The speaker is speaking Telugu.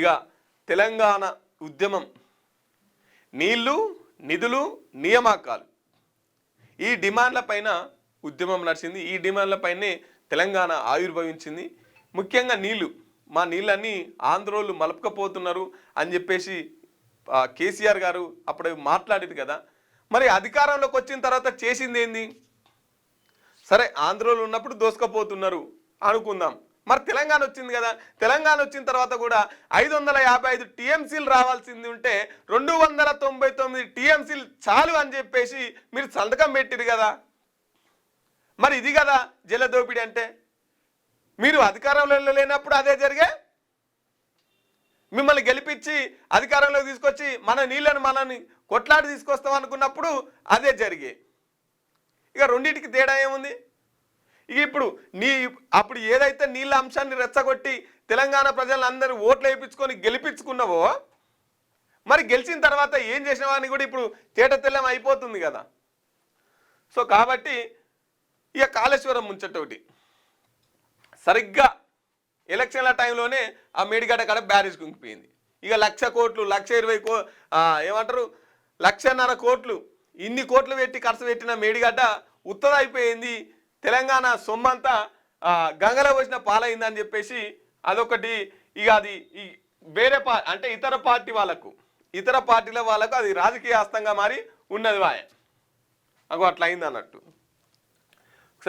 ఇక తెలంగాణ ఉద్యమం నీళ్లు నిధులు నియామకాలు ఈ డిమాండ్ల పైన ఉద్యమం నడిచింది. ఈ డిమాండ్ల పైనే తెలంగాణ ఆవిర్భవించింది. ముఖ్యంగా నీళ్లు, మా నీళ్ళన్నీ ఆంధ్రోళ్ళు మలపకపోతున్నారు అని చెప్పేసి కేసీఆర్ గారు అప్పుడు మాట్లాడేది కదా. మరి అధికారంలోకి వచ్చిన తర్వాత చేసింది ఏంది? సరే ఆంధ్రోళ్ళు ఉన్నప్పుడు దోసుకపోతున్నారు అనుకుందాం. మరి తెలంగాణ వచ్చింది కదా, తెలంగాణ వచ్చిన తర్వాత కూడా 555 టీఎంసీలు రావాల్సింది ఉంటే 299 టీఎంసీలు చాలు అని చెప్పేసి మీరు సంతకం పెట్టిరు కదా. మరి ఇది కదా జలదోపిడి అంటే. మీరు అధికారంలో లేనప్పుడు అదే జరిగే, మిమ్మల్ని గెలిపించి అధికారంలోకి తీసుకొచ్చి మన నీళ్ళను మనని కొట్లాడి తీసుకొస్తాం అనుకున్నప్పుడు అదే జరిగే. ఇక రెండింటికి తేడా ఏముంది? ఇక ఇప్పుడు అప్పుడు ఏదైతే నీళ్ళ అంశాన్ని రెచ్చగొట్టి తెలంగాణ ప్రజలందరూ ఓట్లు వేయించుకొని గెలిపించుకున్నావో, మరి గెలిచిన తర్వాత ఏం చేసినావని కూడా ఇప్పుడు తేట తెల్లం అయిపోతుంది కదా. సో కాబట్టి ఇక కాళేశ్వరం ముంచటోటి సరిగ్గా ఎలక్షన్ల టైంలోనే ఆ మేడిగడ్డ కాడ బ్యారేజ్ కుంగిపోయింది. ఇక 1,00,000 కోట్లు 1,20,000 ఏమంటారు 1,50,000 కోట్లు ఇన్ని కోట్లు పెట్టి ఖర్చు పెట్టిన మేడిగడ్డ ఉత్తదైపోయింది. తెలంగాణ సొమ్మంతా గంగలో వచ్చిన పాలైందని చెప్పేసి అదొకటి. ఇక అది వేరే అంటే ఇతర పార్టీల వాళ్ళకు అది రాజకీయ హస్తంగా మారి ఉన్నది వాయ అగో అట్లా అయింది అన్నట్టు.